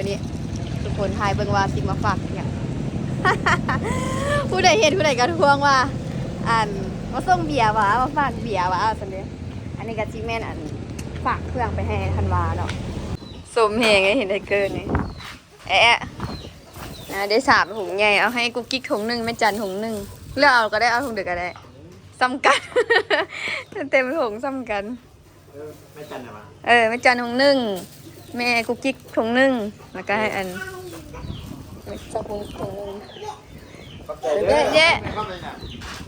วันนี้ทุกคนทายเบิ่งว่าสิมาฝากอย่าง ผู้ใดเห็นผู้ใดกระทวงว่ามาส่งเบียร์วะมาฝากเบียร์วะสันเดียอันนี้ก็จิแม่นฝากเครื่องไปให้ธันวาเนาะสมเหงไงเห็นไทเกอร์นี่ได้3 ถุงใหญ่เอาให้กุ๊กกิ๊กถุงหนึ่งแม่จันถุงหนึ่งเลือกเอาก็ได้เอาถุงเดียวก็ได้ซ้ำกัน เต็มถุงซ้ำกันแม่จันไหนวะแม่จันถุงหนึ่งแม่กุ๊กกิ๊กถุงหนึ่งแล้วก็ให้สักถุงหนึ่งเยอะ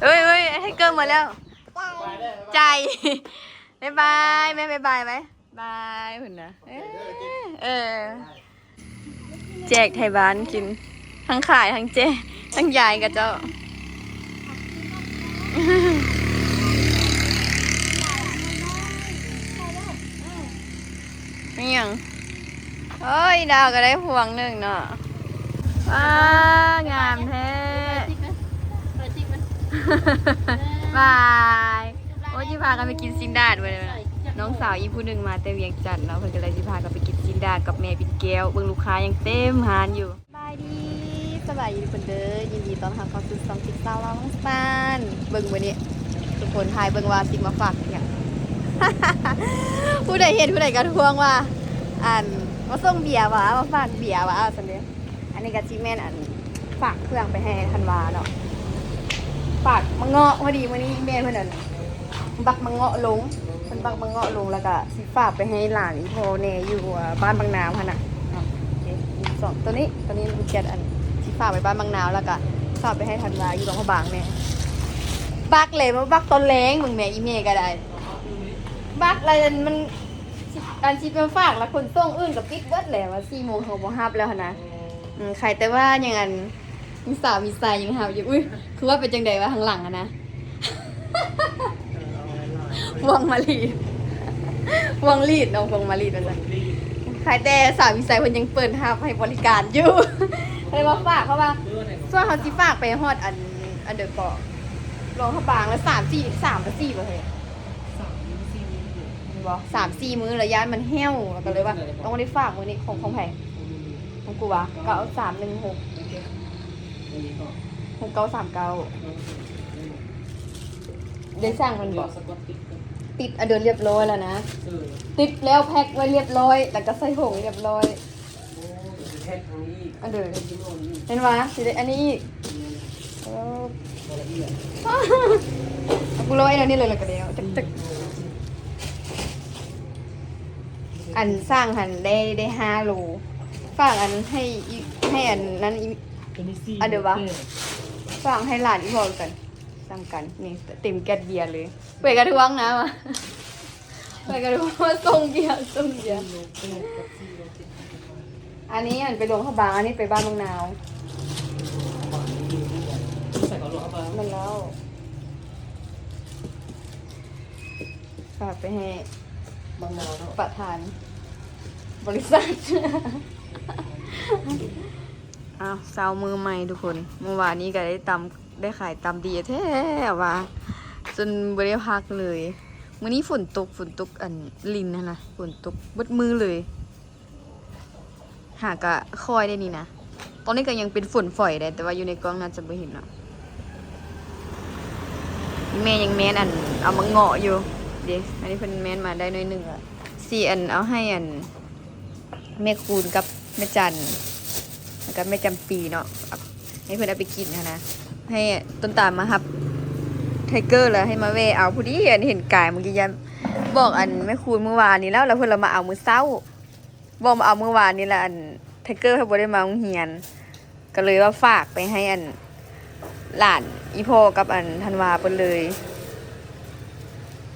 เฮ้ยให้เกินหมดแล้วใจบ๊ายบายแม่บ๊ายบายไหมบายหุ่นนะแจกไทยบ้านกินทั้งขายทั้งทั้งยายกับเจ้าไม่ยังเฮ้ยดาวก็ได้พวงหนึ่งเนาะว้างามแท้บายโอ้ยที่พากันไปกินซินดาดไปเลยน้องสาวอีผู้หนึ่งมาแต่เวียงจันทน์เนาะเพิ่นก็เลยที่พากันไปกินซินดาดกับแม่ปิ่นแก้วเบิ่งลูกค้ายังเต็มหานอยู่บายดีสบายดีเพิ่นเด้อยินดีต้อนรับเข้าสู่ช่องติ๊กต็อกเราทั้งบ้านเบิ่งมื้อนี้ทุกคนทายเบิ่งว่าสิมาฝากอย่าง ผู้ใดเห็นผู้ใดกระทวงว่ามาส่งเบียร์วะมาฝากเบียร์วะสันเดียอันนี้ก็จิแม่นฝากเครื่องไปให้ธันวาเนาะฝากมะเงาะพอดีวันนี้แม่เพิ่นบักมะเงาะลงเพิ่นบักมะเงาะลงแล้วก็สิฝากไปให้หลานอีพ่อแน่อยู่บ้านบางนาวหั่นน่ะสองตัวนี้ลูกแกดสิฝากไปบ้านบางนาวแล้วก็ฝากไปให้ธันวาอยู่หนองพะบางแม่บักเลยมาบักตอนแรงมึงแม่อีเมก็ได้บักอะไรมันชิปมาฝากแล้วคนส่งอื่นกับปิดเบิดแล้วว่า4 โมงเขาบ่ฮับแล้วหั่นนะใครแต่ว่าอย่างนั้นมีสาวมีสายยังฮับอยู่อุ้ยคือว่าเป็นจังได๋วะข้างหลังอะนะ วงมาลีดวงลีดน้องวงมาลีดว่าซั่นใครแต่สาวมีสายเพิ่นยังเปิดฮับให้บริการอยู่ เลยว่าฝากเขาว่าส่วนเขาสิฝากไปฮอดอันเดอร์เกาะรองพระบางแล้ว3 4 3 กับ 4บ่เฮ้ย3-4 มื้อระยะมันเหี้ยวก็เลยว่าต้องได้ฝากมื้อนี้ของแพงของกูวะก็เอา316 6939ได้สั่งมันบอกติดเดินเรียบร้อยแล้วนะติดแล้วแพ็คไว้เรียบร้อยแต่ก็ใส่ผงเรียบร้อยเดินเห็นวะสิได้อันนี้กูร้อยแล้วนี่เลยละก็เดียวตึกสร้างหันได้5 โลฝากให้นั้นเดี๋ยววะฝากให้หลานอีพอกันสั่งกันนี่เต็มแก๊สเบียร์เลยเปิดกระทวงนะมาเปิดกระทวงมาส่งเบียร์อันนี้ไปลงพระบางอันนี้ไปบ้านบางนาวมันแล้วฝากไปให้บางนาวประธานบริษัทสาวมือใหม่ทุกคนเมื่อวานนี้ก็ได้ขายตำดีแท้ว่าจนบริพักเลยมื้อนี้ฝนตกลินนะฝนตกเบิดมือเลยหากะคอยได้นี่นะตอนนี้ก็ยังเป็นฝนฝอยได้แต่ว่าอยู่ในกล้องน่าจะไม่เห็นเนาะแม่ยังแม่นเอามาเงาะอยู่เดี๋ยวอันนี้เพิ่นแม่นมาได้น้อยหนึ่งอ่ะ4 เอาให้แม่คูณกับแม่จันแล้วก็แม่จำปีเนาะให้เพื่อนเอาไปกินนะให้ต้นตาลมาครับไทเกอร์เลยให้มาแวะเอาผู้ดีเห็นกายเมื่อกี้ยันบอกแม่คูณเมื่อวานนี้แล้วเพื่อนเรามาเอามื้อเช้าบอกมาเอาเมื่อวานนี้แหละไทเกอร์เขาบ่ได้มาโรงเรียนก็เลยว่าฝากไปให้หลานอีพ่อกับธันวาเพิ่นเลย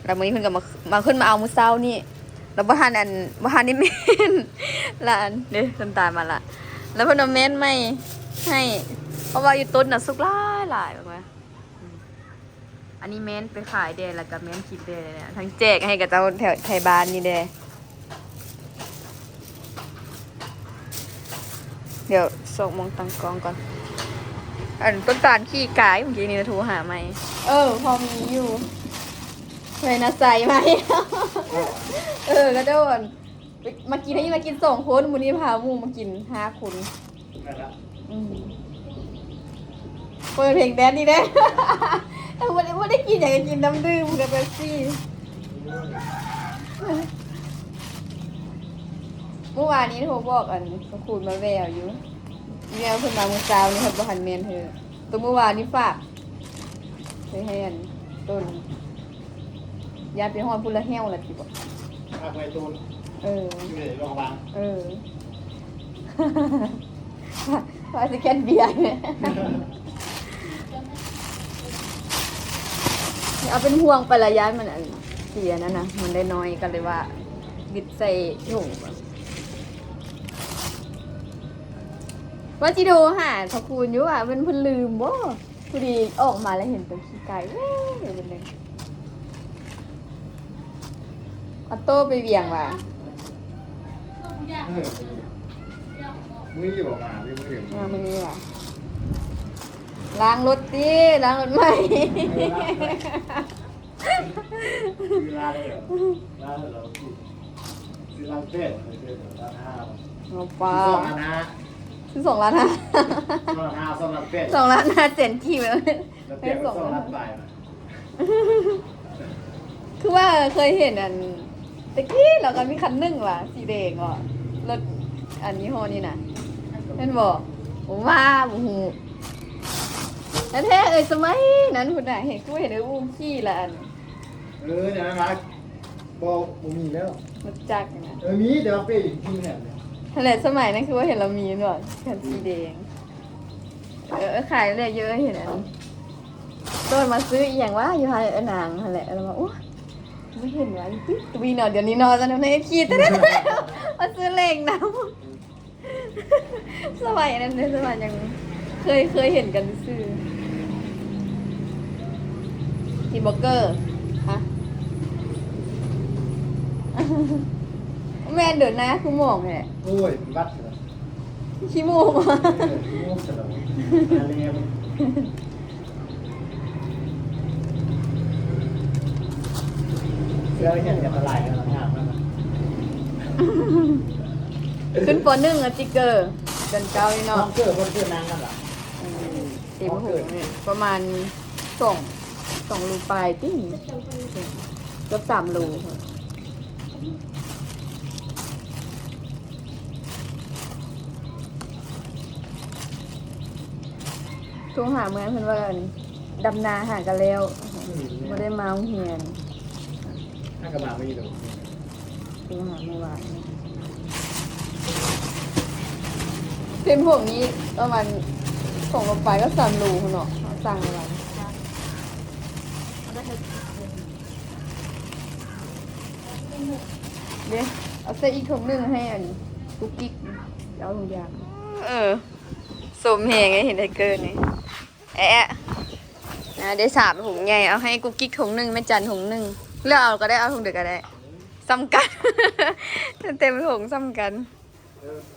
แล้วมื้อนี้เพิ่นก็มาขึ้นมาเอามื้อเช้านี่แล้วบ่ทันนี่แม่นหลานเด้ต้นตาลมาละแล้วเพิ่นเอาแม่นไม่ให้เพราะว่าอยู่ต้นน่ะสุกหลายมากอันนี้แม่นไปขายเด้แล้วก็แม่นคิดเด้เนี่ยทั้งแจกให้กับเจ้าแถวไทยบ้านนี่เด้เดี๋ยวส่งมองตังกองก่อนต้นตาลขี้กายเมื่อกี้นี่โทรหาไหมพอมีอยู่เลยนะใจไหมก็โดน มากินให้มากิน2 คนมื้อนี้พาหมู่มากิน5 คน นั่นละ เปิดเพลงแดนนี่เด้ แต่วันได้กินอยากจะกินน้ำดื่มกับเป๊ปซี่เมื่อวานนี้โทรบอกอันก็คูณมาแววอยู่แววเพิ่นมาเมื่อเช้านี่ครับบ่หันแม่นเธอตัวเมื่อวานนี้ฝากไปให้อันต้นยาไปฮอดพุ่นละแห้วละติบ่ ภาคไวตูน อยู่ในโรงพยาบาล ว่าสิแค่เบียร์เนี่ยเอาเป็นห่วงไประยะมันอันเสียนั่นนะมันได้น้อยกันเลยว่าดิดใส่ถุงว่าจิโดหาพระคุณอยู่อ่ะเป็นเพิ่นลืมบ่พอดีออกมาแล้วเห็นตัวขี้ไก่เว้ยเป็นเลยเอาโต้ไปเวียงว่ะ มืออยู่มามือถึง มามือว่ะล้างรถดิล้างรถใหม่ ซื้อลาเลยเหรอลาเลยเหรอซื้อลาเป็ดซื้อลาห้า เอาปลา สองลาห้า ซื้อ2 ล้าน 5 สองลาห้าสองลาเป็ด 2 ล้าน5เซนกี่เลย แล้วเป็ดสองลาบ่าย คือว่าเคยเห็นอันตะกี้เราก็มีคันหนึ่งว่ะสีแดงว่ะรถอันนี้ฮอนี่นะเห็นบอกผมว่าบูฮูแล้วแท้สมัยนั้นคุณน่ะเห็นกูเห็นไอ้อุ้มขี้ละอัน เดี๋ยวนะบอกมีแล้ว มันจักนะ มีเดี๋ยวเป็ดกินแหน นั่นแหละสมัยนั้นคือว่าเห็นเรามีด้วยคันสีแดงขายเลยเยอะเห็นอันต้นมาซื้ออีกอย่างว่าอยู่ไทยนางนั่นแหละเราบอกโอ้ไม่เห็นวะตุ๊บีนอนเดี๋ยวนี้นอนแล้วในขี้แต่ได้มาซื้อเลงน้ำสมัยนั้นในสมัยยังเคยเห็นกันซื้อกินเบอร์เกอร์ฮะแม่เดินหน้าคือหมองแหละ โอ้ยวัดเหรอ ขี้มูก ขี้มูกเหรออะไรเงี้ยเสื้อเห็นจะตลายกันหลังงานมาก ขึ้นปหนึ่งอะจิกเกอร์เดินเก้านี่ น้อ เนาะ งเกือบคนเกือบนางกันเหรอ เต็มหูเนี่ยประมาณ2 รูปลายติ้งเกือบ3 รูทุ่งหาเมืองเพิ่นว่าดำนาหากันแล้วบ่ได้มาโรงเรียน ถ้ากระบะไม่ดู ทุ่งหาเมื่อวานเส้นพวกนี้ประมาณ2 รูปลายก็3 รูพุ่นเนาะเขาสั่งอะไรเดี๋ยวเอาใส่อีกถุงหนึงให้อันกุ๊กกิ๊กเอาทุกอย่างสมเหงไงเห็นไทเกอร์นี่แอะนะได้3 ถุงใหญ่เอาให้กุ๊กกิ๊กถุงหนึงแม่จันถุงหนึงเลือกเอาก็ได้เอาถุงเดียวก็ได้ซ้ำกัน เต็มถุงซ้ำกัน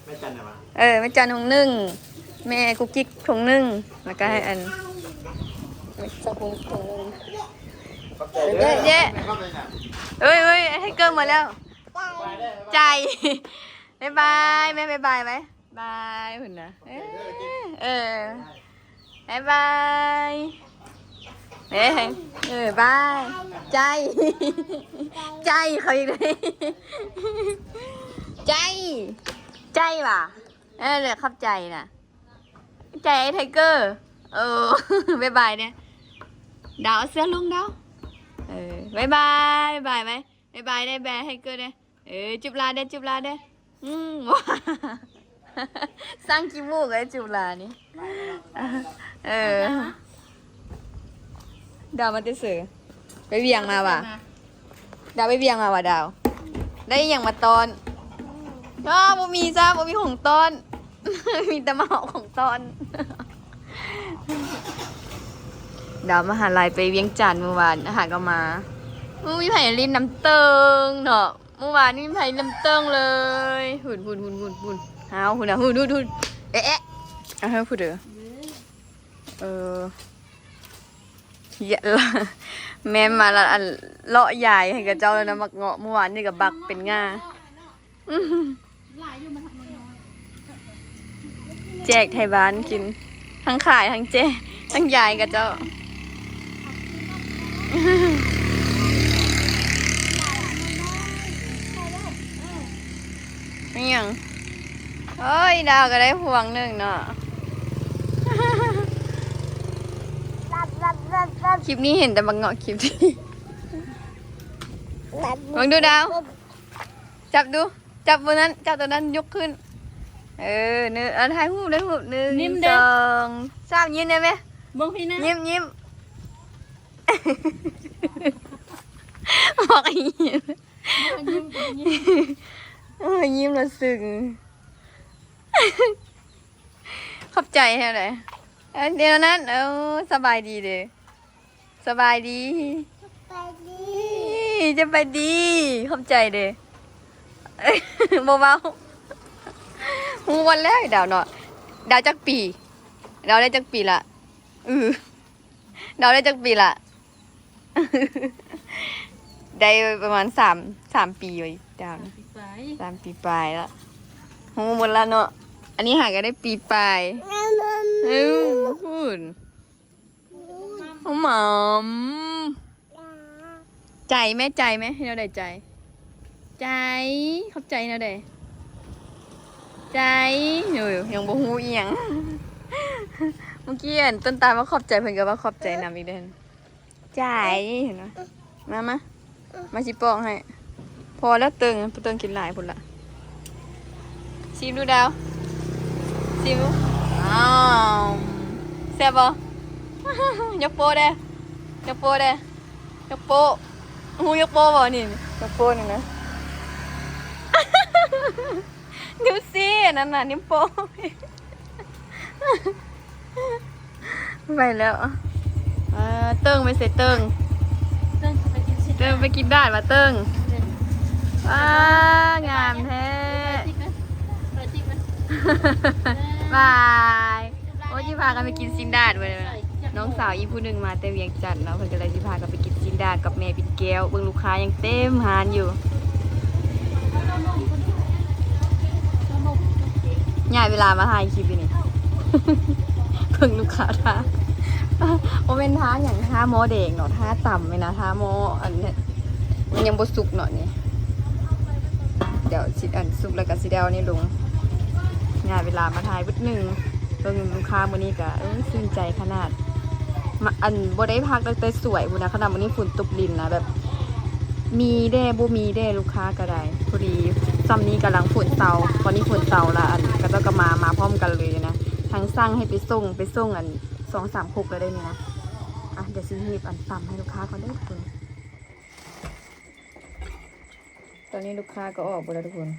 ไม่จันนะมา แม่จันถุงหนึงแม่กุ๊กกิ๊กถุงหนึงแล้วก็ให้อันแม่จันถุงหนึงเย้เอ้ยไทเกอร์มาแล้วใจบ๊ายบายแม่บ๊ายบายไหมบายหุ่นนะบ๊ายบายบายใจ ใจเขาอีกเลยใจว่ะเหลือขับใจน่ะใจไอ้ไทเกอร์บ๊ายบายเนี่ยดาวเอาเสื้อลุงดาวบ๊ายบายไหมบ๊ายบายได้แบร์ไทเกอร์ได้จุบลาได้ว้าสร้างขี้มูกไอ้จุบลานี่ดาวมันจะสื่อไปเวียงมาว่ะดาวไปเวียงมาว่ะดาวได้อย่างมาตอนบ่มีจ้าบ่มีของตอน มีแต่มาเอาของตอน ดาวมหาลัยไปเวียงจันทร์เมื่อวานอาหารก็มามีไผ่ลินน้ำเติงเนาะเมื่อวานนี่มีไผ่น้ำเติงเลยหุ่นหาวหุ่นเอ๊ะให้พูดเด้อเยอะละแม่มาละอันเลาะใหญ่ให้กับเจ้าแล้วนะมักเงาะเมื่อวานนี่กับบักเป็นง่า หลายอยู่มันทำน้อย แจกไทยบ้านกิน ทั้งขายทั้งแจกทั้งยายกับเจ้า นี่ยังเอ้ย ดาวก็ได้พวงหนึ่งเนาะ คลิปนี้เห็นแต่บางเงาะคลิปที่ลองดูดาว จับดู จับบนนั้น จับตัวนั้นยกขึ้น เออเนื้อถ่ายรูปได้รูปหนึ่งสองสามยิ้มได้ไหม เบิ่งพี่นะ ยิ้มยิ้ม บอกให้ยิ้ม ยิ้มยิ้ม ยิ้มแล้วซึ้ง ขอบใจแค่ไหนเดี๋ยวนั้นสบายดีเด้อสบายดีจะไปดีขอบใจเด้อเบาๆหูวันแรกดาวเนาะดาวจักปีดาวได้จักปีละดาวได้จักปีละได้ประมาณสามปีไว้ดาวนะ ไป 3 ปีปลายแล้วหูหมดแล้วเนาะอันนี้หากันได้ปีปลายพูดหมอมใจไหมใจไหมให้เราได้ใจ ใจขอบใจเราได้ใจอยู่ยังบ่ฮู้อีหยังเมื่อกี้ต้นตาลว่าขอบใจเพิ่นก็ว่าขอบใจนำอีกเด้อใจเห็นไหมมาสิปองให้พอแล้วเติงกินหลายพุ่นละชิมดูดาวชิมดูอ้าวแซ่บบ่ ยกโป้เด้ยกโป้เด้ยกโป้หูยกโป้บ่นี่ยกโป้นี่นะ ดูสินั่นน่ะนิ้วโป้ ไปแล้วเติ้งไปเสร็จเติ้ง เติ้งไปกินสิ เติ้งไปกินได้มาเติ้งว้างามแท้ เปิดจิ๊กมัน บายโอ้ยที่พากันไปกินซินดาดไปเลยน้องสาวอีผู้หนึ่งมาแต่เวียงจันทน์เนาะเพิ่นก็เลยที่พากันไปกินซินดาดกับแม่ปิ่นแก้วเบิ่งลูกค้ายังเต็มหานอยู่ง่ายเวลามาถ่ายคลิปอยู่นี่ เพิ่งลูกค้าท่าโอเป็นท่าอย่างท่าหมอเด็กเนาะท่าต่ำเลยนะท่าหมออันเนี้ยมันยังบสุกเนาะนี่เดี๋ยวสิอันสุกแล้วก็สิเดเอานี่ลงง่ายเวลามาถ่ายบึดหนึ่งเพิ่งลูกค้ามื้อนี้ก็ซึ้งใจขนาดมาอันบ่ได้พักแต่สวยพุ่นนะขนาดมื้อนี้ฝนตกดินนะแบบมีแด่บ่มีแด่ลูกค้าก็ได้พอดีซ้ำนี้กำลังฝนเซาตอนนี้ฝนเซาละอันก็เจ้าก็มาพร้อมกันเลยนะทั้งสั่งให้ไปส่งอัน2-3 คุกแล้วได้นี่นะอ่ะเดี๋ยวซื้อหีบอันต่ำให้ลูกค้าก่อนเด้อทุกคนตอนนี้ลูกค้าก็ออกไปแล้วทุกคน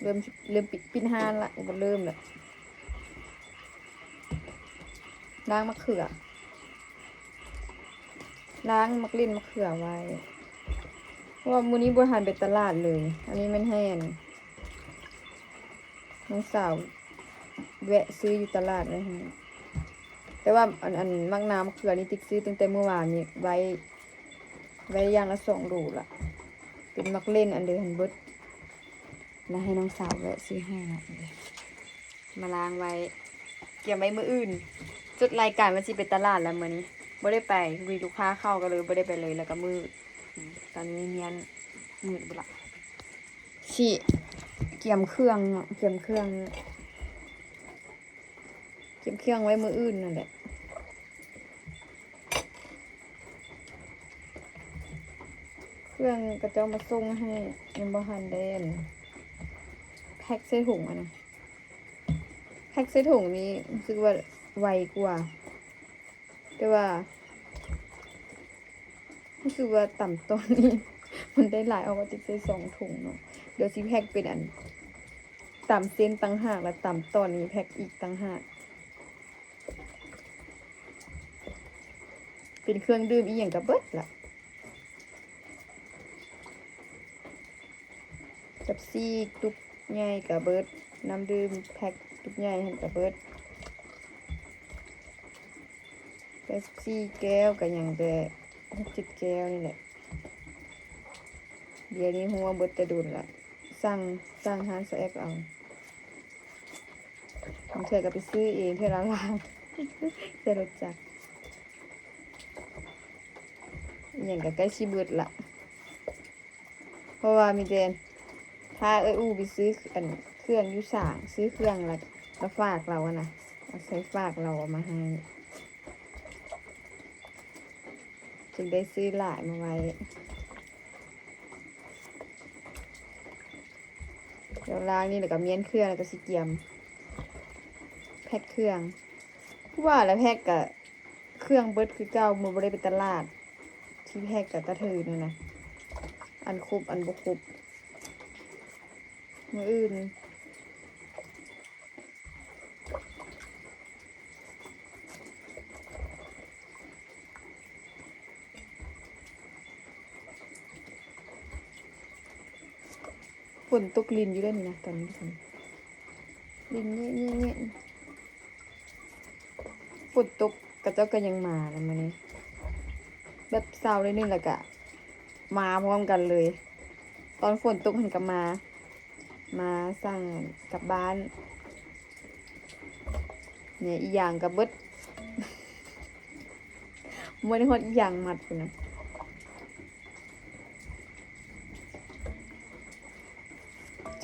เริ่มปิดห้านละมันเริ่มแล้วล้างมะเขือล้างมักลิ้นมะเขือไว้เพราะว่ามื้อนี้บ่ทันไปตลาดเลยอันนี้มันแห้งน้องสาวแวะซื้ออยู่ตลาดเลยฮะแต่ว่าอันมักน้ำมะเขือนี่ติ๊กซื้อตั้งแต่เมื่อวานนี้ไว้อย่างละ2 โลละเป็นมักเล่นอันเดียวหันเบิดนะให้น้องสาวแวะซื้อให้มาล้างไว้เก็บไว้มื้ออื่นจุดรายการมันสิไปตลาดแล้วมื้อนี้บ่ได้ไปมีลูกค้าเข้าก็เลยบ่ได้ไปเลยแล้วก็มืดตอนนี้เนียนมืดบุละสิเกี่ยมเครื่องเนาะเกี่ยมเครื่องไว้มื้ออื่นนั่นแหละเครื่องกระเจ้ามาส่งให้ยังบ่ทันได้แพ็คใส่ถุงอ่ะนะแพ็คใส่ถุงนี้รู้สึกว่าไวกว่าแต่ว่ารู้สึกว่าต่ำต้นนี้ มันได้หลายเอามาติดใส่2 ถุงเนาะเดี๋ยวสิแพ็คเป็นอันต่ำเส้นต่างหากและต่ำตอนนี้แพ็คอีกต่างหากเป็นเครื่องดื่มอีหยังกับเบิดล่ะกับซีตุกใหญ่กับเบิดน้ำดื่มแพ็คตุกใหญ่หั่นกับเบิด4 แก้วกับอย่างแต่6-7 แก้วนี่แหละเดี๋ยวนี้หัวเบิดแต่ดุนละ สั่งหานสแอกเอาบางเทื่อก็ไปซื้อเองเทื่อละล้านเทื่อรถจักรอหย่างก็ใกล้สิเบิดละเพราะว่ามีแต่ถ้าอู้ไปซื้ออันเครื่องอยู่สร้างซื้อเครื่องแล้วฝากเราอะนะเอาใส่ฝากเราเอามาให้จึงได้ซื้อหลายมาไว้เดี๋ยวล้างนี่แล้วก็เมียนเครื่องแล้วก็สิเกียมแพ็คเครื่องว่าแล้วแพ็คกับเครื่องเบิดคือเก่ามือบ่ได้ไปตลาดที่แพ็คกับกระเทยนี่นะอันครบอันบ่ครบมืออื่นฝนตกลินอยู่ด้วยนี่นะตอนนี้ลินเนี่ยฝนตกกระเจ้าก็ยังมาแล้วมื้อนี้แบบเศร้าเลยนึงแล้วก็มาพร้อมกันเลย ตอนฝนตกหันก็มาสั่งกลับบ้านเนี่ยอีกอย่างกับเบิดมันได้ฮอดอีกอย่างมัดพุ่นนะ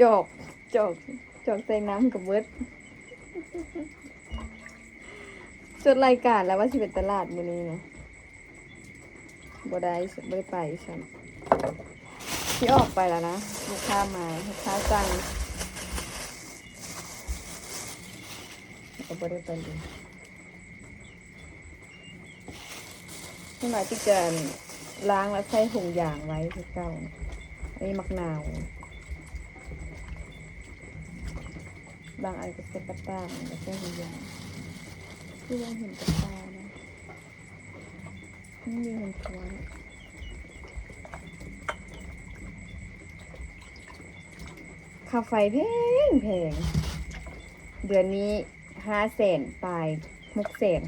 จอกใส่น้ำกับเบิดจดรายการแล้วว่าสิเป็นตลาดมื้อนี้นะบ่ได้ไปฉันที่ออกไปแล้วนะลูกค้ามาลูกค้าสั่งก็บ่ได้ไปเลยเมื่อไหร่ที่จะล้างแล้วใส่ถุงยางไว้คือเก่าอันนี้มักนาวบางอันก็ใส่ปลาต้ามแล้วใส่ถุงยางที่ยังเห็นกับตานะนี่มีเห็นทัวค่าไฟแพงเดือนนี้500,000ปลาย600,000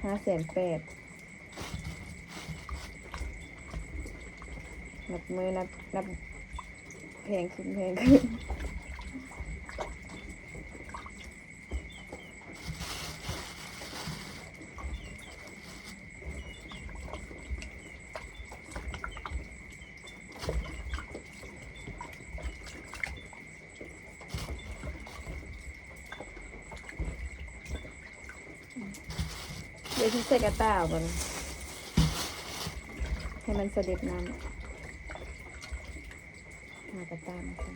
580,000นับมือนับแพงขึ้นเดี๋ยวที่ใส่กระต่ายก่อนให้มันเสด็จน้ำมากระต่ายมาใส่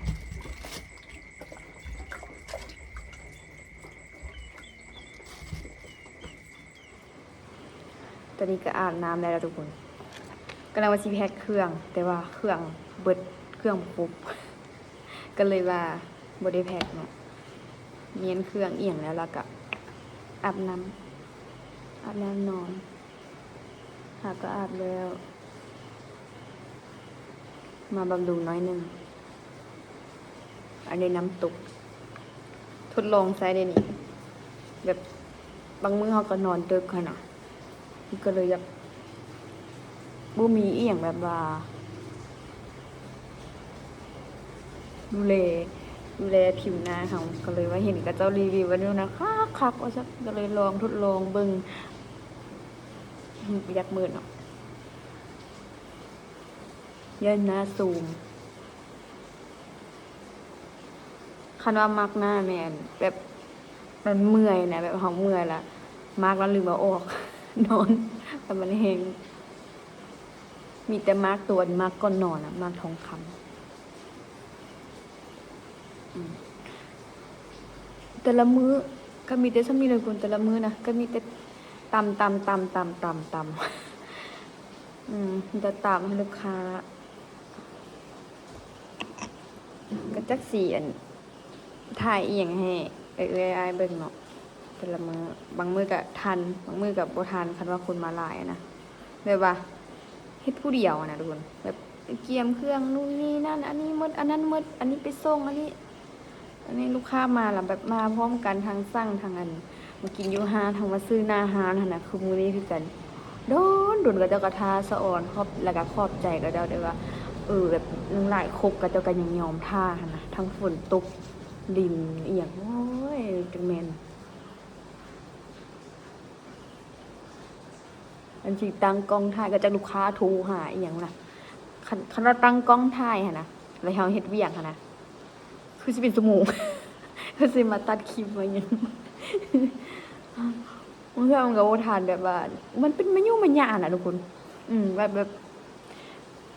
ตอนนี้ก็อาบน้ำได้แล้วทุกคนกำลังว่าสิแพ็คเครื่องแต่ว่าเครื่องเบิดเครื่องครบก็เลยว่าบ่ได้แพ็คเนาะเมียนเครื่องเอียงแล้วก็อาบน้ำนอนหาก็อาบแล้ว มาบำรุงน้อยหนึ่งอันนี้น้ำตกทดลองใช้ได้นี่แบบบางมื้อเขาก็นอนดึกขนาดก็เลยอยากบ่มีอีหยังแบบว่าดูแลผิวหน้าเขาก็เลยว่าเห็นกับเจ้ารีวิววันนี้นะคักว่าซะก็เลยลองทดลองเบิ่งอยากมืดเนาะเย็นหน้าซูมคันว่ามักหน้าแม่นแบบมันเมื่อยนะแบบเขาเมื่อยละมักแล้วลืมเอาออก นอนแต่มันเฮงมีแต่มักตัวมักก่อนนอนอะมักทองคำแต่ละมื้อก็มีแต่ซ้ำนี่เลยคุณแต่ละมื้อนะก็มีแต่ตำจะตามให้ลูกค้าก็จักสีอันถ่ายอีหยังให้ไอ้เบิ่งเนาะแต่ละมื้อบางมื้อก็ทันบางมื้อก็บ่ทันคันว่าคนมาหลายนะแบบว่าเฮ็ดผู้เดียวนะทุกคนแบบเกียมเครื่องนู่นนี่นั่นอันนี้หมดอันนั้นหมดอันนี้ไปส่งอันนี้ลูกค้ามาแล้วแบบมาพร้อมกันทางสั่งทางอันมากินอยู่ห้างทางมาซื้อหน้าห้างนั่นน่ะคือมื้อนี้คือกันโดนก็เจ้ากระทาสะอ่อนขอบแล้วก็ขอบใจก็เจ้าได้ว่า แบบน้ำลายคกก็เจ้าก็ยังยอมท่าหั่นนะทั้งฝนตกดินอีหยังโอ้ยจังแม่นอันสิตั้งกล้องถ่ายก็จะลูกค้าโทรหาอีหยังล่ะคันเราตั้งกล้องถ่ายหั่นนะแล้วเฮาเฮ็ดเวียกหั่นนะคือสิเป็นชั่วโมง คือสิมาตัดคลิปมาหยัง มันก็บ่ทานแบบว่า มันเป็นมะยุ่งมะยากน่ะทุกคน แบบ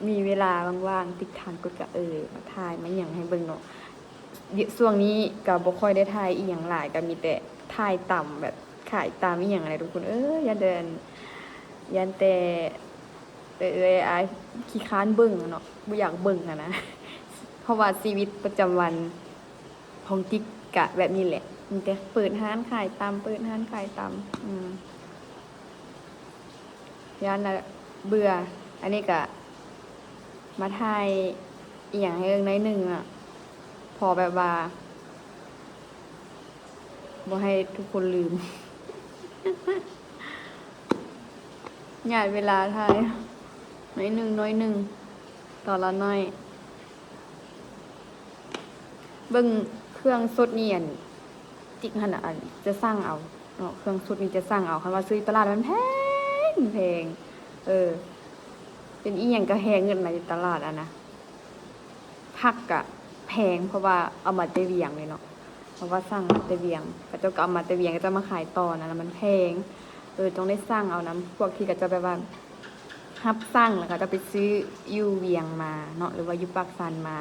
มีเวลาว่างๆติดทานกดก็มาถ่ายมาหยังให้เบิ่งเนาะช่วงนี้ก็บ่ค่อยได้ถ่ายอีหยังหลายก็มีแต่ถ่ายต่ำแบบขายตามอีหยังอะไรทุกคนอย่าเดินยันแต่อายขี้ค้านเบิ่งเนาะบ่อยากเบิ่งอะนะ เพราะว่าชีวิตประจำวันของติ๊กกะแบบนี้แหละมีแต่เปิดร้านขายตามเปิดร้านขายตามยันน่ะเบื่อ อันนี้ก็มาถ่ายอีหยังให้เอิงน้อยหนึงอ่ะ พอแบบว่าบ่ให้ทุกคนลืม หยาดเวลาถ่ายน้อยหนึ่งต่อละน้อย เบิ่งเครื่องสดนี่อันจิกหั่นน่ะอันจะสร้างเอาเนาะเครื่องสดนี่จะสร้างเอาคันว่าซื้อตลาดมันแพงเป็นอีหยังก็แพงเงินมาในตลาดอ่ะนะผักก็แพงเพราะว่าเอามาแต่เวียงเลยเนาะเพราะว่าสร้างมาแต่เวียงก็เจ้าก็เอามาแต่เวียงก็จะมาขายต่อนะแล้วมันแพงต้องได้สร้างเอานํพวกที่ก็จะแบบว่ารับสร้างแล้วก็จะไปซื้ออยู่เวียงมาเนาะหรือว่าอยู่ปากสันมา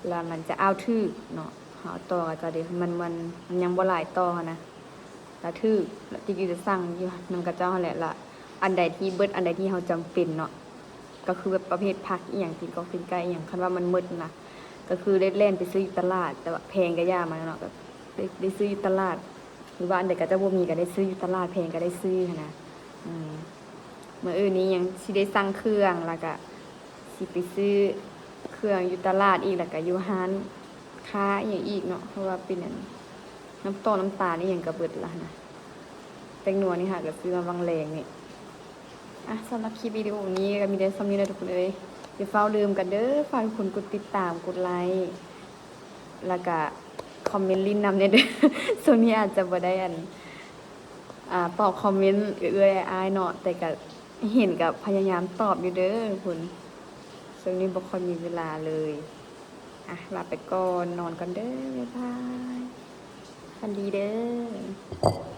แล้วมันจะเอาทึกเนาะหาต่อก็จะได้มันยังบ่หลายต่อนะแล้วทึกแล้วที่จะสร้างอยู่นำกับเจ้าแหละละอันใดที่เบิดอันใดที่เฮาจำเป็นเนาะก็คือแบบประเภทผักอีหยังที่ก็เป็นไก่อีหยังคันว่ามันหมดนะก็คือได้เล่นไปซื้ออยู่ตลาดแต่ว่าแพงก็ย่ามาเนาะแบบได้ซื้ออยู่ตลาดหรือว่าอันใดก็จะบ่มีก็ได้ซื้ออยู่ตลาดแพงก็ได้ซื้อนะมื้ออื่นนี้ยังสิได้สั่งเครื่องแล้วก็สิไปซื้อเครื่องอยู่ตลาดอีกแล้วก็อยู่ร้านค้าอีหยังอีกเนาะเพราะว่าเป็นอันน้ำตาลอีหยังก็เบิดละนะแตงนัวนี่ค่ะก็ซื้อมาบางแรงนี่สำหรับคลิปวิดีโอนี้ก็มีแต่ซ้ำนี้นะทุกคนเอ้ยอย่าเฝ้าลืมกันเด้อฝากทุกคนกดติดตามกดไลค์แล้วก็คอมเมนต์ลิ้นนำเนี่ยเด้อ ส่วนนี้อาจจะบ่ได้ตอบคอมเมนต์อายเนาะแต่ก็เห็นกับพยายามตอบอยู่เด้อทุกคนส่วนนี้บ่ค่อยมีเวลาเลยลาไปก่อนนอนกันเด้อบ๊ายบายฝันดีเด้อ